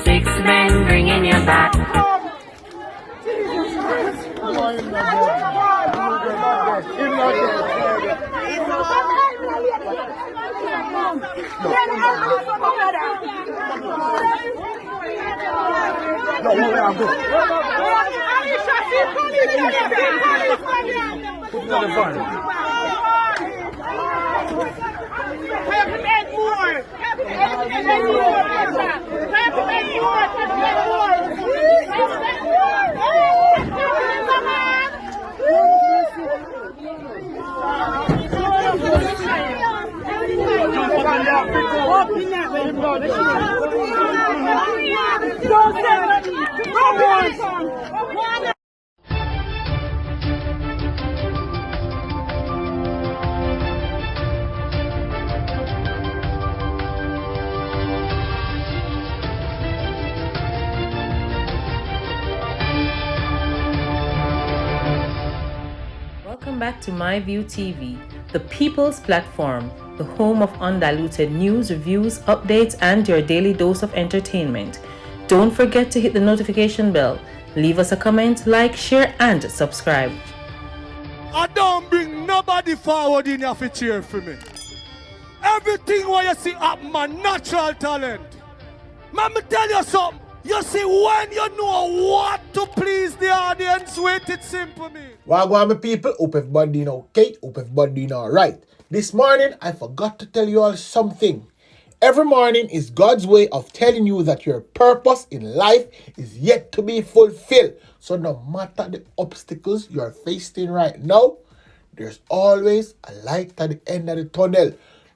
6 men bringing you back. Welcome back to MyView TV, the people's platform, the home of undiluted news, reviews, updates, and your daily dose of entertainment. Don't forget to hit the notification bell, leave us a comment, like, share, and subscribe. I don't bring nobody forward in here to cheer for me. Everything what you see up my natural talent. Man, me tell you something. You see, when you know what to please the audience with, it's simple, me. Wagwan, my people. Hope everybody doing okay. Hope everybody doing alright. This morning, I forgot to tell you all something. Every morning is God's way of telling you that your purpose in life is yet to be fulfilled. So no matter the obstacles you are facing right now, there's always a light at the end of the tunnel.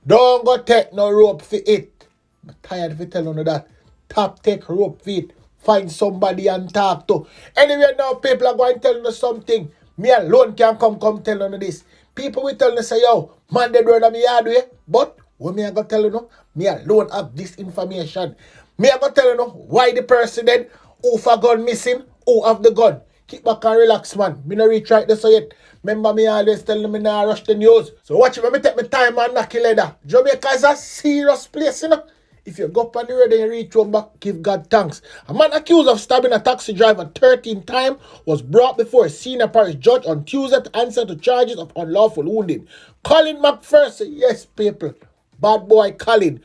Don't go take no rope for it. I'm tired of telling you that. Top take rope for it. Find somebody and talk to. Anyway, now people are going to tell you something. Me alone can come tell you this. People will tell you, say, yo, man, they don't have me hard way. But what me I go tell you no, me alone have this information. Me I go tell you no, why the president, who for gun missing, who have the gun. Keep back and relax, man. Me no reach right there so yet. Remember me always tell them me nah rush the news. So watch it when me take my time and knock it leather. Jamaica is a serious place, you know. If you go up on the road and you reach home back, give God thanks. A man accused of stabbing a taxi driver 13 times was brought before a senior parish judge on Tuesday to answer to charges of unlawful wounding. Colin McPherson, yes, people, bad boy Colin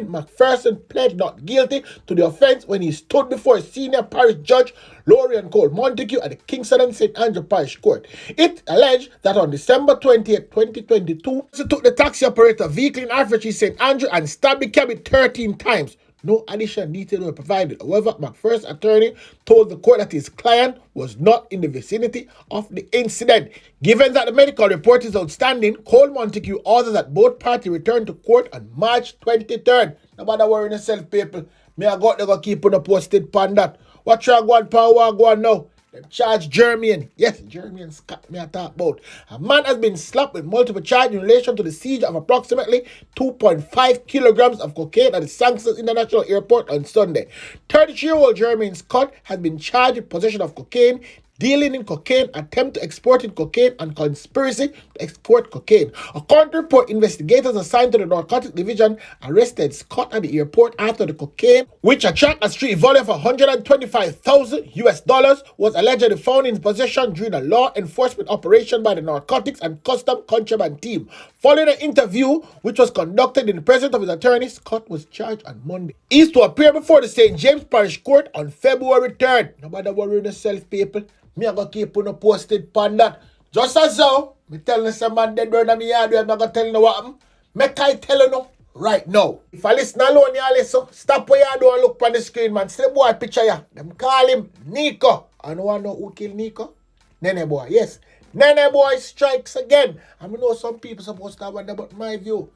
McPherson pled not guilty to the offense when he stood before a senior parish judge, Lorian Cole Montague, at the Kingston and St. Andrew Parish Court. It alleged that on December 20th, 2022, he took the taxi operator vehicle in Africa St. Andrew and stabbed the cabin 13 times. No additional details were provided. However, McPherson's attorney told the court that his client was not in the vicinity of the incident. Given that the medical report is outstanding, Cole Montague ordered that both parties return to court on March 23rd. Nobody worrying yourself, people. Me I got to keep on a posted pan that. What you going power going now? Them charge Jermaine. Yes, Jermaine Scott me I talk about. A man has been slapped with multiple charges in relation to the siege of approximately 2.5 kilograms of cocaine at the Sanctions International Airport on Sunday. 33-year-old Jermaine Scott has been charged with possession of cocaine, dealing in cocaine, attempt to exporting cocaine, and conspiracy to export cocaine. According to report, investigators assigned to the Narcotics Division arrested Scott at the airport after the cocaine, which attracted a street value of $125,000 was allegedly found in his possession during a law enforcement operation by the Narcotics and Custom Contraband team. Following an interview which was conducted in the presence of his attorney, Scott was charged on Monday. He is to appear before the St. James Parish Court on February 3rd. Nobody worry yourself, people. Me I go keep on a posted pan that. Just as how, me telling some man dead burn me yard, I'm not going to tell you what happened. Make I tell you no right now. If I listen alone, you listen. Stop where you do and look on the screen, man. See the boy picture ya. Them call him NEKO. I don't want to know who killed NEKO. Nene boy, yes. Nene boy strikes again. I know some people supposed to wonder about my view.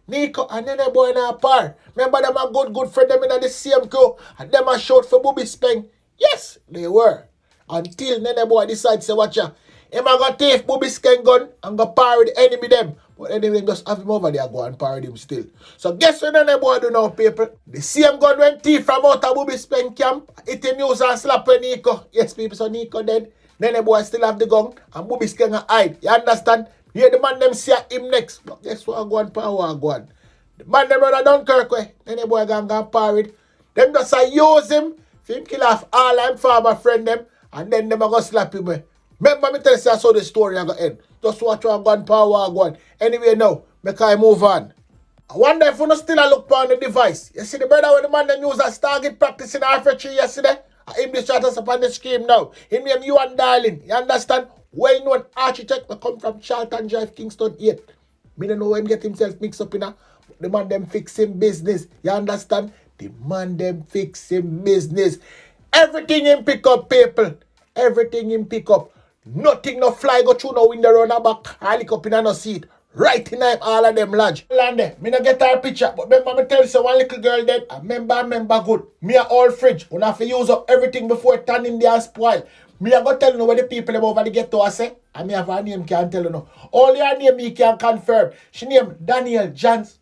NEKO and Nene boy in a par. Remember them a good friend them in the same crew. And them a shout for Bobby Speng. Yes, they were. Until Nene boy decides to watch ya. Him a go take Bobby Speng gun and go parry the enemy them. But anyway, just have him over there go and parry him still. So guess what Nene boy do now, people? The same gun when thief from out of Bobby Speng camp. Hit him use and slap NEKO. Yes, people, so NEKO dead. Nene boy still have the gun and Bobby Speng hide. You understand? Here the man them see him next. But guess what I go on power I go on. The man them brother Dunkirk way. Nene boy gonna parry it. Them just use him, for him kill off all them farmer friend them, and then them a go slap him. Remember me tell you that's how the story I go end. Just watch what gone power going. Anyway now, make I move on. I wonder if we not still a look on the device. You see the brother when the man them use a target practice in R3 yesterday? Him just shot us up on the screen now. Him name you and darling. You understand? Well known architect that come from Charlton Drive, Kingston 8. Me don't know him get himself mixed up in a. The man them fix him business. You understand? The man them fix him business. Everything him pick up, people. Everything him pick up. Nothing no fly go through no window round the back. I look up in a no seat. Right in all of them lodge. Land me no get her picture, but remember me tell you one little girl dead. I remember good. Me a all fridge. We have to use up everything before it turn in there and spoil. Me a go tell you where the people them over the ghetto say. And me have her name can't tell you no. Only her name me can confirm. She name Daniel Johns.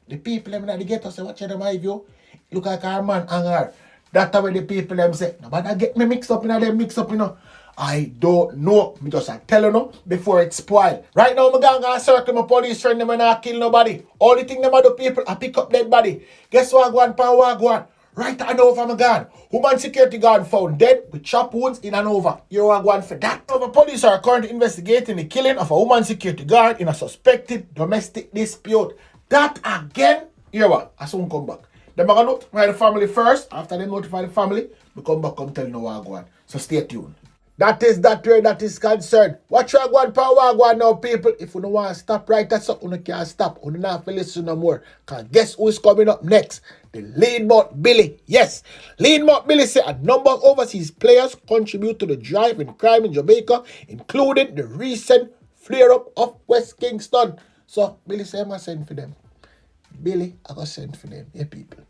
The people them in the ghetto say, watch them eye view. Look like her man and her. That's where the people them say. Nobody get me mixed up in them mix up, you know. I don't know. Me just tell you no before it spoil. Right now, I'm going to circle my police friend them and not kill nobody. Only thing them do people, I pick up dead body. Guess what go on, pan what go on? Right hand over my gun. Woman security guard found dead with chop wounds in and over. You want go on for that? The police are currently investigating the killing of a woman security guard in a suspected domestic dispute. That again? Here what? I soon come back. Them are going to notify the family first. After they notify the family, we come back and tell you what go on. So stay tuned. That is that way that is concerned. Watch your go on power go on now, people. If you don't want to stop right, that's up. You can't stop. You don't have to listen no more. Because guess who is coming up next? The lead mouth Billy. Yes. Lead mouth Billy say a number of overseas players contribute to the drive in crime in Jamaica, including the recent flare-up of West Kingston. So Billy say I'm going to send for them. Billy, I'm going to send for them. Yeah, people.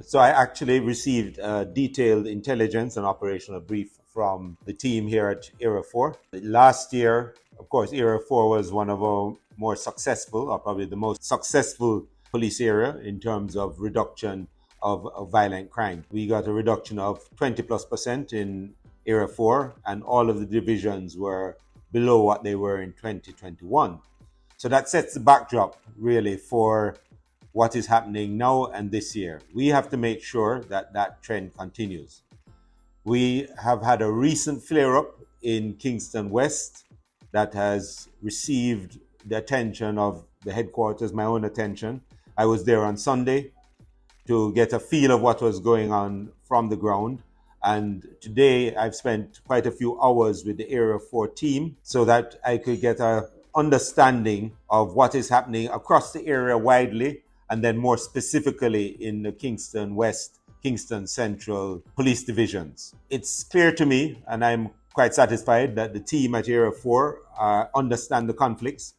So I actually received detailed intelligence and operational brief from the team here at Area 4. Last year, of course, Area 4 was one of our more successful, or probably the most successful police area in terms of reduction of violent crime. We got a reduction of 20+% in Area 4, and all of the divisions were below what they were in 2021. So that sets the backdrop really for what is happening now and this year. We have to make sure that that trend continues. We have had a recent flare-up in Kingston West that has received the attention of the headquarters, my own attention. I was there on Sunday to get a feel of what was going on from the ground. And today I've spent quite a few hours with the Area 4 team so that I could get an understanding of what is happening across the area widely, and then more specifically in the Kingston West, Kingston Central police divisions. It's clear to me, and I'm quite satisfied, that the team at Area 4 understand the conflicts,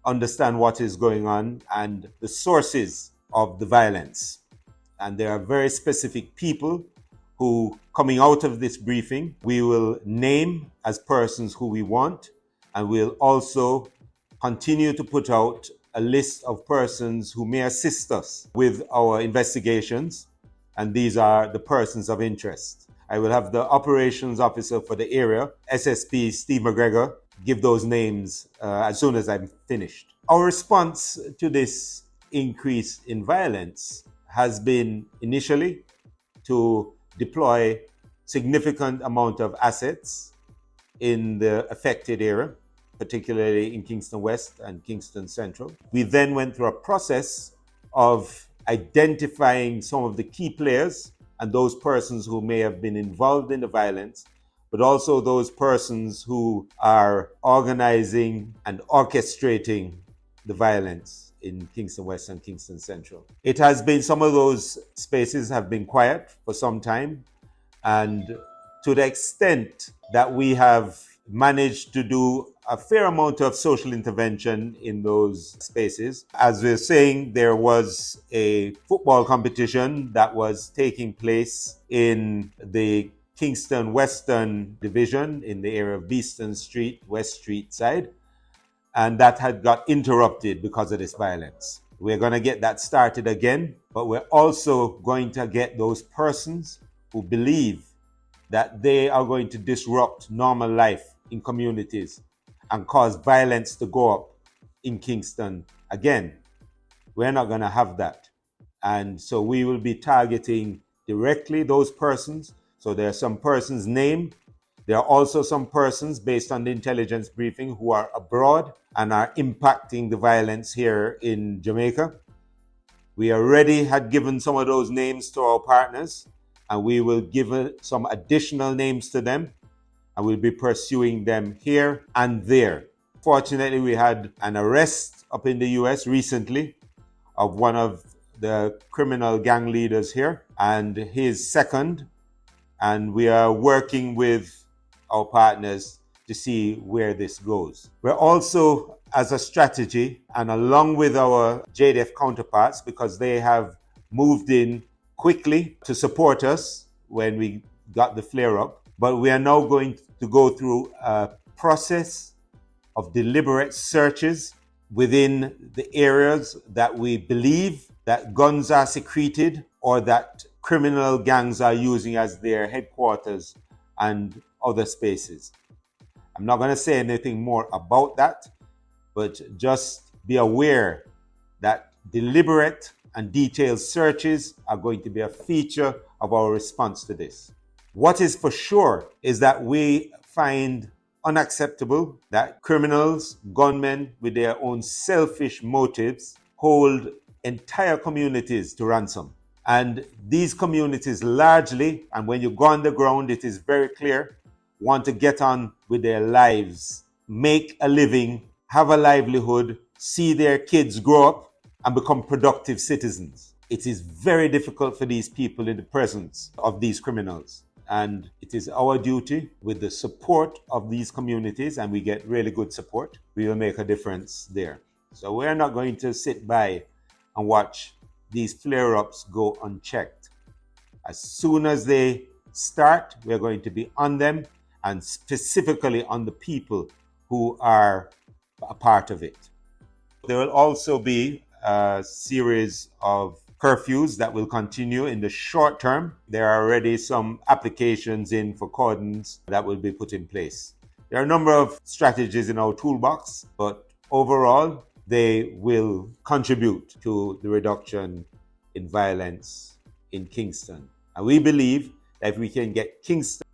understand what is going on, and the sources of the violence. And there are very specific people who, coming out of this briefing, we will name as persons who we want, and we'll also continue to put out a list of persons who may assist us with our investigations, and these are the persons of interest. I will have the operations officer for the area, SSP Steve McGregor, give those names as soon as I'm finished. Our response to this increase in violence has been initially to deploy significant amount of assets in the affected area, particularly in Kingston West and Kingston Central. We then went through a process of identifying some of the key players and those persons who may have been involved in the violence, but also those persons who are organizing and orchestrating the violence in Kingston West and Kingston Central. It has been, some of those spaces have been quiet for some time, and to the extent that we have managed to do a fair amount of social intervention in those spaces. As we're saying, there was a football competition that was taking place in the Kingston Western Division in the area of Beeston Street, West Street side, and that had got interrupted because of this violence. We're going to get that started again, but we're also going to get those persons who believe that they are going to disrupt normal life in communities and cause violence to go up in Kingston again. We're not going to have that. And so we will be targeting directly those persons. So there are some persons named. There are also some persons, based on the intelligence briefing, who are abroad and are impacting the violence here in Jamaica. We already had given some of those names to our partners, and we will give some additional names to them, and we'll be pursuing them here and there. Fortunately, we had an arrest up in the US recently of one of the criminal gang leaders here and his second, and we are working with our partners to see where this goes. We're also, as a strategy, and along with our JDF counterparts, because they have moved in quickly to support us when we got the flare-up, but we are now going to go through a process of deliberate searches within the areas that we believe that guns are secreted or that criminal gangs are using as their headquarters and other spaces. I'm not going to say anything more about that, but just be aware that deliberate and detailed searches are going to be a feature of our response to this. What is for sure is that we find unacceptable that criminals, gunmen with their own selfish motives hold entire communities to ransom. And these communities largely, and when you go on the ground, it is very clear, want to get on with their lives, make a living, have a livelihood, see their kids grow up and become productive citizens. It is very difficult for these people in the presence of these criminals. And it is our duty, with the support of these communities, and we get really good support, we will make a difference there. So we're not going to sit by and watch these flare-ups go unchecked. As soon as they start, we're going to be on them, and specifically on the people who are a part of it. There will also be a series of curfews that will continue in the short term. There are already some applications in for cordons that will be put in place. There are a number of strategies in our toolbox, but overall, they will contribute to the reduction in violence in Kingston. And we believe that if we can get Kingston